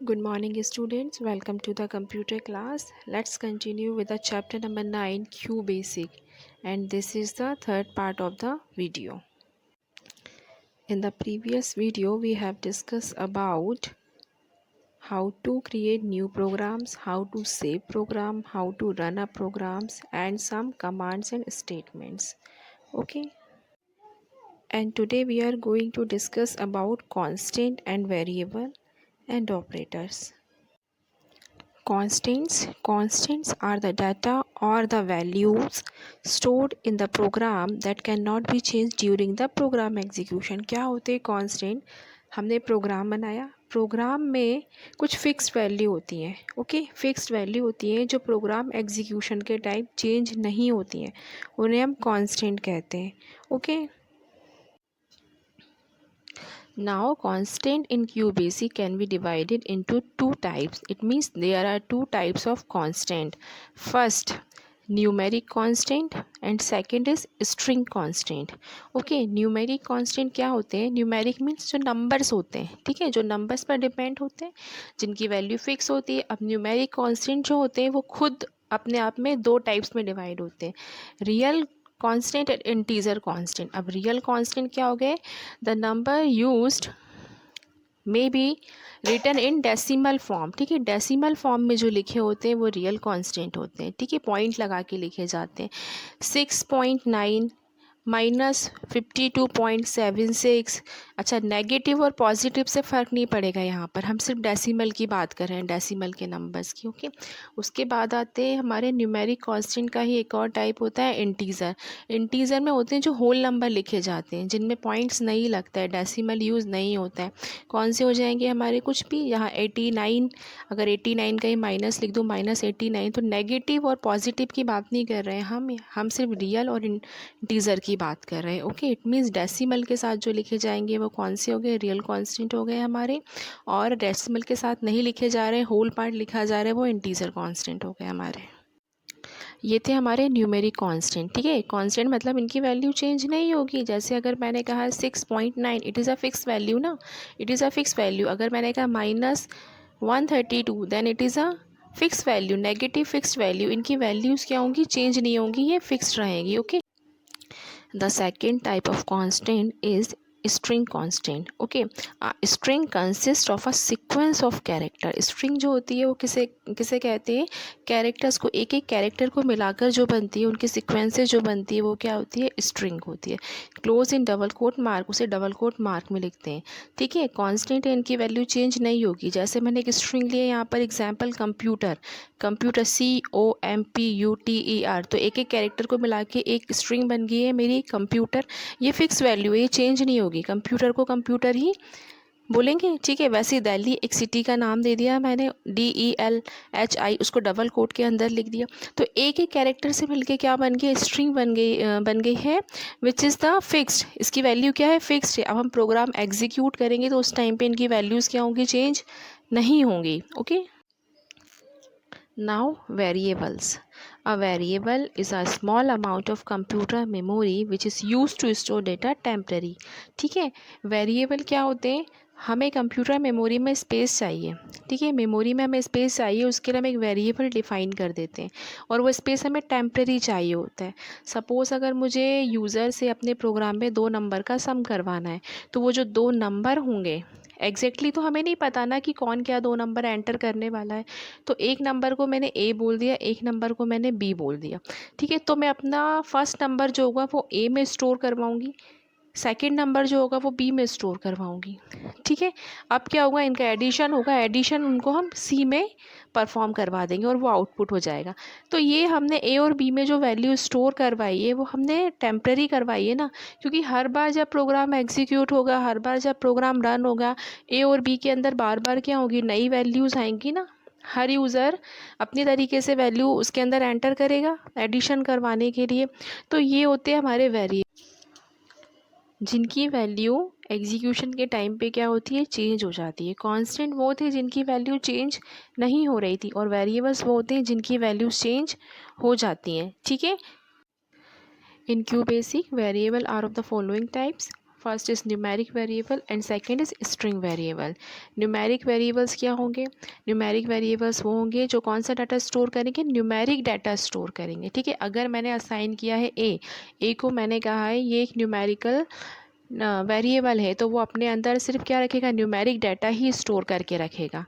Good morning, students. Welcome to the computer class. Let's continue with the chapter number 9, Q Basic. And this is the third part of the video. In the previous video, we have discussed about how to create new programs, how to save program, how to run up programs, and some commands and statements. Okay. And today we are going to discuss about constant and variable and operators. Constants are the data or the values stored in the program that cannot be changed during the program execution. क्या होते हैं constant? हमने programme बनाया, programme में कुछ fixed value होती हैं. Okay, fixed value होती हैं जो प्रोग्राम एग्जीक्यूशन के टाइम चेंज नहीं होती हैं, उन्हें हम कांस्टेंट कहते हैं. Okay. Now constant in QBasic can be divided into two types. It means there are two types of constant. First, numeric constant and second is string constant. Okay, numeric constant क्या होते हैं? Numeric means जो numbers होते हैं, ठीक है, जो numbers पर depend होते हैं, जिनकी value fix होती है. अब numeric constant जो होते हैं वो खुद अपने आप में दो टाइप्स में डिवाइड होते हैं, real constant and integer constant. अब रियल कांस्टेंट क्या हो गए? The number used may be written in decimal form. ठीक है, डेसिमल फॉर्म में जो लिखे होते हैं वो रियल कांस्टेंट होते हैं. ठीक है, पॉइंट लगा के लिखे जाते हैं. 6.9 -52.76. अच्छा, नेगेटिव और पॉजिटिव से फ़र्क नहीं पड़ेगा यहाँ पर, हम सिर्फ डेसिमल की बात कर रहे हैं, डेसिमल के नंबर्स की. ओके. उसके बाद आते हैं हमारे न्यूमेरिक कांस्टेंट का ही एक और टाइप होता है इंटीज़र. इंटीज़र में होते हैं जो होल नंबर लिखे जाते हैं, जिनमें पॉइंट्स नहीं लगता है, डेसिमल यूज़ नहीं होता है. कौन से हो जाएंगे हमारे? कुछ भी. यहाँ 89, अगर 89 का ही माइनस लिख दूँ, -89, तो नेगेटिव और पॉजिटिव की बात नहीं कर रहे हैं हम सिर्फ रियल और इंटीज़र की बात कर रहे हैं. ओके, इट मीन्स डेसिमल के साथ जो लिखे जाएंगे वो कौन से हो गए? रियल कांस्टेंट हो गए हमारे. और डेसिमल के साथ नहीं लिखे जा रहे, होल पार्ट लिखा जा रहा है, वो इंटीजर कांस्टेंट हो गए हमारे. ये थे हमारे न्यूमेरिक कांस्टेंट. ठीक है, कांस्टेंट मतलब इनकी वैल्यू चेंज नहीं होगी. जैसे अगर मैंने कहा 6.9, it is a fix value ना, it is a fix value. अगर मैंने कहा -132, then it is a fix value, negative fixed value. इनकी वैल्यूज़ क्या होंगी? चेंज नहीं होंगी, ये फिक्स्ड रहेंगी. Okay. The second type of constant is string constant. Okay, a string consists of a sequence of character. String जो होती है वो किसे किसे कहते हैं? कैरेक्टर्स को, एक एक कैरेक्टर को मिलाकर जो बनती है, उनकी सीक्वेंसेस जो बनती है वो क्या होती है? स्ट्रिंग होती है. Close in double quote mark, उसे डबल कोट मार्क में लिखते हैं. ठीक है, कांस्टेंट है, इनकी वैल्यू चेंज नहीं होगी. जैसे मैंने एक स्ट्रिंग लिया यहाँ पर, एग्जाम्पल कंप्यूटर, COMPUTER, तो एक एक कैरेक्टर को मिला के एक स्ट्रिंग बन गई है मेरी कंप्यूटर. ये फिक्स वैल्यू है, ये चेंज नहीं होगी. कंप्यूटर को कंप्यूटर ही बोलेंगे. ठीक है, वैसे दिल्ली एक सिटी का नाम दे दिया मैंने, DELHI, उसको डबल कोट के अंदर लिख दिया. तो एक एक कैरेक्टर से मिलके क्या बन गई? स्ट्रिंग बन गई है, विच इज़ द फिक्स्ड. इसकी वैल्यू क्या है? फिक्स्ड है. अब हम प्रोग्राम एग्जीक्यूट करेंगे तो उस टाइम पे इनकी वैल्यूज़ क्या होंगी? चेंज नहीं होंगी. Okay. Now variables. A variable is a small amount of computer memory which is used to store data temporary. ठीक है, वेरिएबल क्या होते हैं? हमें कंप्यूटर मेमोरी में स्पेस चाहिए. ठीक है, मेमोरी में हमें स्पेस चाहिए, उसके लिए हम एक वेरिएबल डिफ़ाइन कर देते हैं और वो स्पेस हमें टेम्प्रेरी चाहिए होता है. सपोज़ अगर मुझे यूज़र से अपने प्रोग्राम में 2 नंबर का सम करवाना है, तो वो जो 2 नंबर होंगे, एग्जैक्टली तो हमें नहीं पता ना कि कौन क्या 2 नंबर एंटर करने वाला है. तो एक नंबर को मैंने ए बोल दिया, एक नंबर को मैंने बी बोल दिया. ठीक है, तो मैं अपना फर्स्ट नंबर जो होगा वो ए में स्टोर करवाऊँगी, सेकंड नंबर जो होगा वो बी में स्टोर करवाऊँगी. ठीक है, अब क्या होगा? इनका एडिशन होगा, एडिशन उनको हम सी में परफॉर्म करवा देंगे और वो आउटपुट हो जाएगा. तो ये हमने ए और बी में जो वैल्यू स्टोर करवाई है वो हमने टेम्प्रेरी करवाई है ना, क्योंकि हर बार जब प्रोग्राम एग्जीक्यूट होगा, हर बार जब प्रोग्राम रन होगा, ए और बी के अंदर बार बार क्या होगी? नई वैल्यूज़ आएंगी ना. हर यूज़र अपनी तरीके से वैल्यू उसके अंदर एंटर करेगा एडिशन करवाने के लिए. तो ये होते हैं हमारे वेरिएबल, जिनकी वैल्यू एग्जीक्यूशन के टाइम पे क्या होती है? चेंज हो जाती है. कांस्टेंट वो थे जिनकी वैल्यू चेंज नहीं हो रही थी, और वेरिएबल्स वो होते हैं जिनकी वैल्यूज चेंज हो जाती हैं. ठीक है. In QBasic, variable are of the following types. First is numeric variable and second is string variable. Numeric variables क्या होंगे? न्यूमेरिक वेरिएबल्स वो होंगे जो कौन सा डाटा स्टोर करेंगे? न्यूमेरिक डाटा स्टोर करेंगे। ठीक है, अगर मैंने असाइन किया है ए को मैंने कहा है ये एक न्यूमेरिकल वेरिएबल है, तो वो अपने अंदर सिर्फ क्या रखेगा? न्यूमेरिक डाटा ही स्टोर करके रखेगा।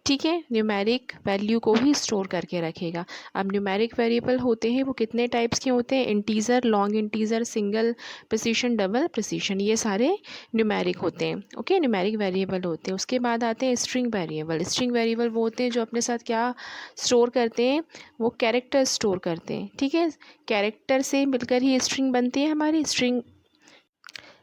ठीक है, न्यूमेरिक वैल्यू को ही स्टोर करके रखेगा। अब न्यूमेरिक वेरिएबल होते हैं वो कितने टाइप्स के होते हैं? Integer, long integer, single precision, double precision, ये सारे न्यूमेरिक होते हैं। ओके, न्यूमेरिक वेरिएबल होते हैं। उसके बाद आते हैं स्ट्रिंग वेरिएबल। स्ट्रिंग वेरिएबल वो होते हैं जो अपने साथ क्या स्टोर करते हैं? वो कैरेक्टर स्टोर करते हैं। ठीक है, कैरेक्टर से मिलकर ही स्ट्रिंग बनती है हमारी। स्ट्रिंग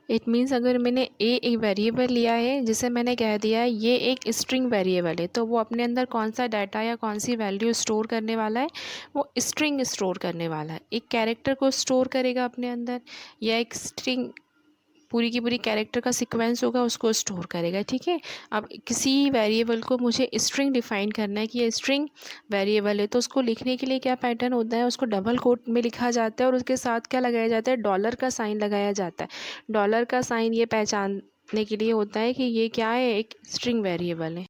इट मीन्स अगर मैंने एक वेरिएबल लिया है जिसे मैंने कह दिया है ये एक स्ट्रिंग वेरिएबल है, तो वो अपने अंदर कौन सा डाटा या कौन सी वैल्यू स्टोर करने वाला है? वो स्ट्रिंग स्टोर करने वाला है। एक कैरेक्टर को स्टोर करेगा अपने अंदर, या एक स्ट्रिंग पूरी की पूरी कैरेक्टर का सीक्वेंस होगा उसको स्टोर करेगा। ठीक है, अब किसी वेरिएबल को मुझे स्ट्रिंग डिफाइन करना है कि ये स्ट्रिंग वेरिएबल है, तो उसको लिखने के लिए क्या पैटर्न होता है? उसको डबल कोट में लिखा जाता है और उसके साथ क्या लगाया जाता है? डॉलर का साइन लगाया जाता है। डॉलर का साइन ये पहचानने के लिए होता है कि ये क्या है? एक स्ट्रिंग वेरिएबल है।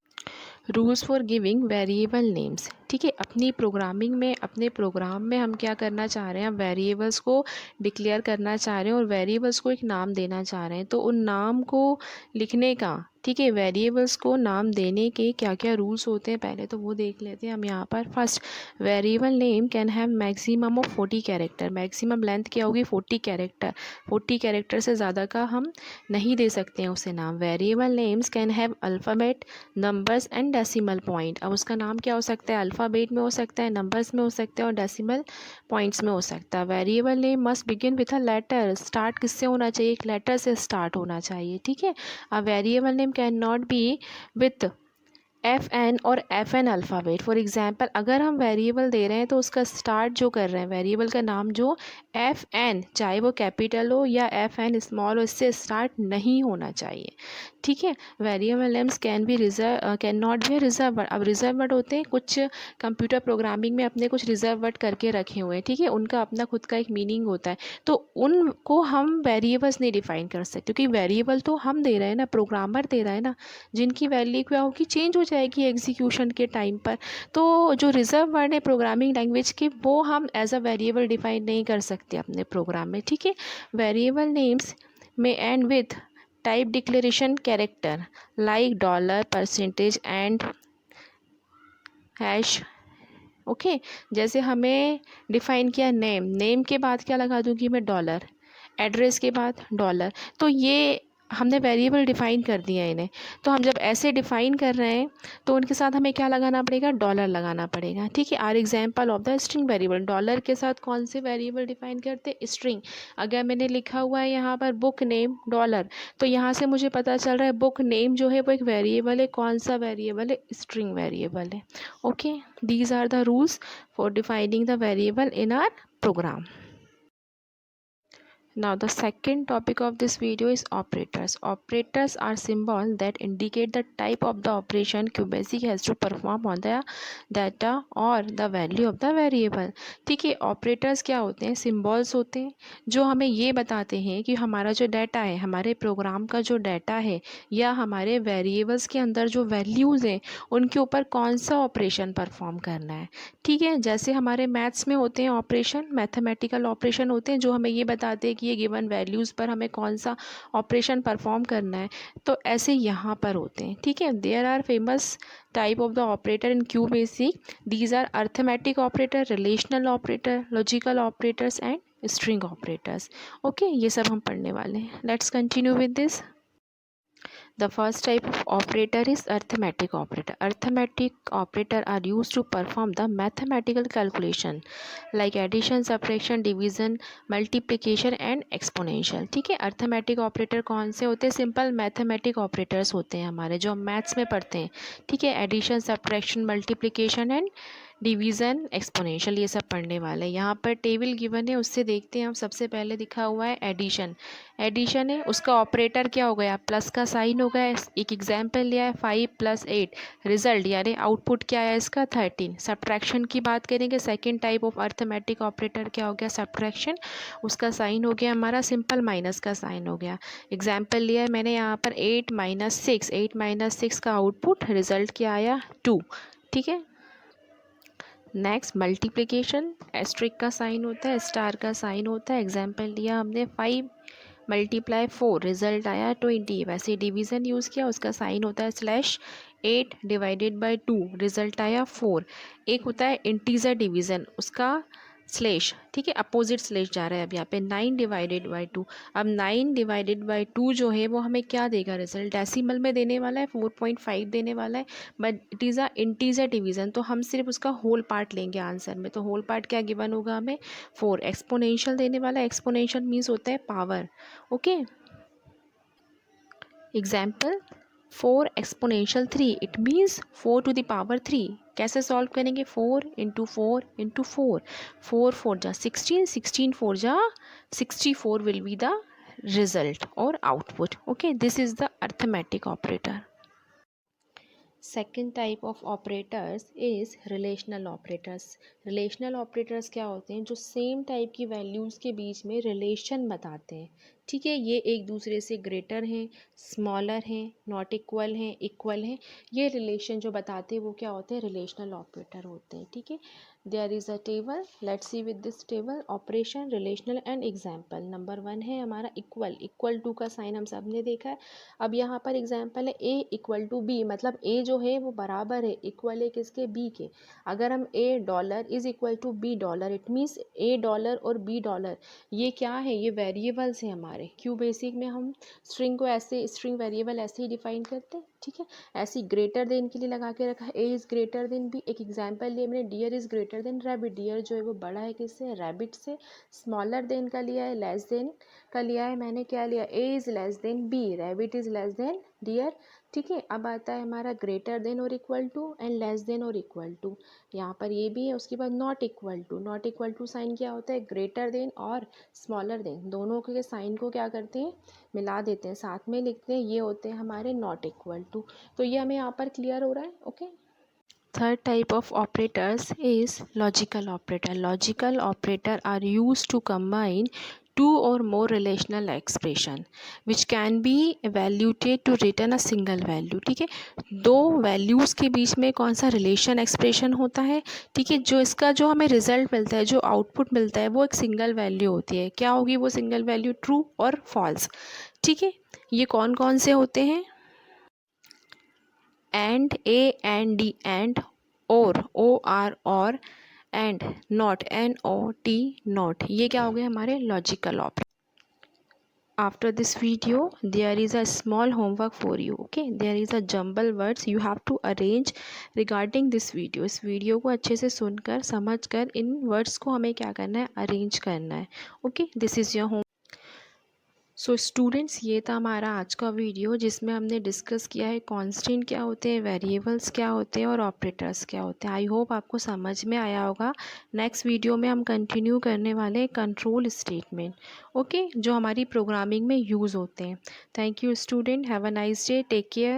Rules for giving variable names. ठीक है, अपनी प्रोग्रामिंग में, अपने प्रोग्राम में हम क्या करना चाह रहे हैं? वेरिएबल्स को डिक्लेयर करना चाह रहे हैं और वेरिएबल्स को एक नाम देना चाह रहे हैं। तो उन नाम को लिखने का, ठीक है, वेरिएबल्स को नाम देने के क्या क्या रूल्स होते हैं पहले तो वो देख लेते हैं हम यहाँ पर। First, variable name can have maximum of 40 character. Maximum length क्या होगी? 40 कैरेक्टर। 40 कैरेक्टर से ज़्यादा का हम नहीं दे सकते हैं उसे नाम। Variable names can have alphabet, numbers and decimal point. अब उसका नाम क्या हो सकता है? अल्फ़ाबेट में हो सकता है, नंबर्स में हो सकता है और डेसिमल पॉइंट्स में हो सकता है। Variable name must begin with a letter. Start किससे होना चाहिए? एक लेटर से स्टार्ट होना चाहिए। ठीक है, a variable name can not be with FN और FN अल्फ़ाबेट। फॉर एग्जांपल अगर हम वेरिएबल दे रहे हैं तो उसका स्टार्ट जो कर रहे हैं, वेरिएबल का नाम जो FN, चाहे वो कैपिटल हो या FN स्मॉल हो, इससे स्टार्ट नहीं होना चाहिए। ठीक है, variable names can not be reserve word. अब रिजर्व वर्ड होते हैं, कुछ कंप्यूटर प्रोग्रामिंग में अपने कुछ रिजर्व वर्ड करके रखे हुए हैं। ठीक है, उनका अपना खुद का एक मीनिंग होता है, तो उनको हम वेरिएबल्स नहीं डिफाइन कर सकते, क्योंकि वेरिएबल तो हम दे रहे हैं ना, प्रोग्रामर दे रहा है ना, जिनकी वैल्यू क्या होगी? चेंज हो जाएगी एग्जीक्यूशन के टाइम पर। तो जो रिजर्व वर्ड है प्रोग्रामिंग लैंग्वेज के, वो हम एज अ वेरिएबल डिफाइन नहीं कर सकते अपने प्रोग्राम में। ठीक है, वेरिएबल नेम्स में and with type declaration character like dollar, percentage and hash. Okay, जैसे हमें डिफाइन किया नेम के बाद क्या लगा दूंगी मैं? डॉलर। एड्रेस के बाद डॉलर। तो ये हमने वेरिएबल डिफाइन कर दिया इन्हें। तो हम जब ऐसे डिफाइन कर रहे हैं तो उनके साथ हमें क्या लगाना पड़ेगा? डॉलर लगाना पड़ेगा। ठीक है, are example of the string variable. Dollar के साथ कौन से वेरिएबल डिफाइन करते? स्ट्रिंग। अगर मैंने लिखा हुआ है यहाँ पर बुक नेम डॉलर, तो यहाँ से मुझे पता चल रहा है बुक नेम जो है वो एक वेरिएबल है। कौन सा वेरिएबल है? स्ट्रिंग वेरिएबल है। Okay, these are the rules for defining the variable in our program. Now the second topic of this video is operators. Operators are symbols that indicate the type of the operation QBasic has to perform on the data or the value of the variable. ठीक है, operators क्या होते हैं? Symbols होते हैं जो हमें ये बताते हैं कि हमारा जो डाटा है, हमारे प्रोग्राम का जो डाटा है या हमारे वेरिएबल्स के अंदर जो वैल्यूज़ हैं उनके ऊपर कौन सा ऑपरेशन परफॉर्म करना है। ठीक है, जैसे हमारे मैथ्स में होते हैं ऑपरेशन, मैथमेटिकल ऑपरेशन होते हैं जो हमें ये बताते हैं कि ये गिवन वैल्यूज़ पर हमें कौन सा ऑपरेशन परफॉर्म करना है, तो ऐसे यहाँ पर होते हैं। ठीक है, there are famous type of the operator in QBasic. These are arithmetic operator, relational operator, logical operators and string operators. Okay, ये सब हम पढ़ने वाले हैं. Let's continue with this. The first type of operator is arithmetic operator. Arithmetic operator are used to perform the mathematical calculation like addition, subtraction, division, multiplication and exponential. ठीक है, arithmetic operator कौन से होते हैं? सिंपल मैथमेटिक ऑपरेटर्स होते हैं हमारे, जो हम मैथ्स में पढ़ते हैं. ठीक है, addition, subtraction, multiplication and division, exponential, ये सब पढ़ने वाले हैं। यहाँ पर टेबल गिवन है, उससे देखते हैं हम। सबसे पहले दिखा हुआ है एडिशन। एडिशन है, उसका ऑपरेटर क्या हो गया, प्लस का साइन हो गया। एक एग्जाम्पल लिया है 5 + 8, रिजल्ट यानी आउटपुट क्या है इसका 13। सब्ट्रैक्शन की बात करेंगे, second type of arithmetic operator क्या हो गया, सब्ट्रैक्शन। उसका साइन हो गया हमारा सिंपल, माइनस का साइन हो गया। एग्जाम्पल लिया है मैंने यहाँ पर 8 - 6, 8 - 6 का आउटपुट रिजल्ट क्या आया 2। ठीक है। नेक्स्ट मल्टीप्लिकेशन, एस्ट्रिक का साइन होता है, स्टार का साइन होता है। एग्जाम्पल लिया हमने 5 × 4, रिजल्ट आया 20। वैसे डिवीज़न यूज़ किया, उसका साइन होता है /8 / 2, रिजल्ट आया 4। एक होता है इंटीजर डिवीज़न, उसका स्लेश, ठीक है, अपोजिट स्लेश जा रहा है अब यहाँ पे 9 / 2। अब 9 / 2 जो है वो हमें क्या देगा, रिजल्ट डेसिमल में देने वाला है, 4.5 देने वाला है, but it is a integer division, तो हम सिर्फ उसका होल पार्ट लेंगे आंसर में। तो होल पार्ट क्या गिवन होगा हमें 4। एक्सपोनेंशियल देने वाला है, एक्सपोनेंशियल मीन्स होता है power. Okay. Example 4 exponential 3, it means 4 to the power 3। कैसे सॉल्व करेंगे, 4 × 4 × 4, 4 4 जा 16, 16 4 जा 64 विल बी द रिजल्ट और output. Okay, this is the arithmetic operator. Second type of operators is relational operators. Relational operators क्या होते हैं, जो सेम टाइप की वैल्यूज़ के बीच में रिलेशन बताते हैं। ठीक है, ये एक दूसरे से ग्रेटर हैं, स्मॉलर हैं, नॉट इक्वल हैं, इक्वल हैं, ये रिलेशन जो बताते हैं वो क्या होते हैं, रिलेशनल ऑपरेटर होते हैं। ठीक है, there is a table, let's see with this table operation, relational and example. Number 1 है हमारा इक्वल, इक्वल टू का साइन हम सब ने देखा है। अब यहाँ पर एग्जाम्पल है A = B, मतलब A जो है वो बराबर है, इक्वल है किसके, B के। अगर हम $A = $B, it means $A और $B, ये क्या है, ये वेरिएबल्स हैं हमारे। क्यों, बेसिक में हम स्ट्रिंग को ऐसे, स्ट्रिंग वेरिएबल ऐसे ही डिफाइन करते हैं। ठीक है, ऐसे ग्रेटर देन के लिए लगा के रखा है, A is greater than B। एक एग्जाम्पल लिए मैंने, deer is greater than rabbit, deer जो है वो बड़ा है किससे, रैबिट से। स्मॉलर देन का लिया है, लेस देन का लिया है मैंने, क्या लिया, A is less than B, rabbit is less than deer. ठीक है, अब आता है हमारा ग्रेटर देन और equal to and less than और इक्वल टू। यहाँ पर ये भी है, उसके बाद not equal to. Not equal to sign क्या होता है, ग्रेटर देन और स्मॉलर देन, दोनों के साइन को क्या करते हैं, मिला देते हैं, साथ में लिखते हैं, ये होते हैं हमारे नॉट इक्वल टू। तो ये हमें यहाँ पर क्लियर हो रहा है। Okay. Third type of operators is logical operator. Logical operator are used to combine two or more relational expression which can be evaluated to return a single value. ठीक है, दो वैल्यूज़ के बीच में कौन सा रिलेशन एक्सप्रेशन होता है। ठीक है, जो इसका जो हमें रिजल्ट मिलता है, जो आउटपुट मिलता है, वो एक सिंगल वैल्यू होती है। क्या होगी वो सिंगल वैल्यू, ट्रू और फॉल्स। ठीक है, ये कौन कौन से होते हैं, and, AND and, or and, not, NOT not, ये क्या हो गए हमारे logical operator. After this video there is a small homework for you. Okay, there is a jumble words you have to arrange regarding this video. इस video को अच्छे से सुनकर समझकर इन वर्ड्स को हमें क्या करना है, अरेंज करना है। Okay, this is your home. So students, ये था हमारा आज का वीडियो जिसमें हमने डिस्कस किया है कांस्टेंट क्या होते हैं, वेरिएबल्स क्या होते हैं और ऑपरेटर्स क्या होते हैं। आई होप आपको समझ में आया होगा। नेक्स्ट वीडियो में हम कंटिन्यू करने वाले हैं कंट्रोल स्टेटमेंट, ओके, जो हमारी प्रोग्रामिंग में यूज़ होते हैं। Thank you student, have a nice day, take care.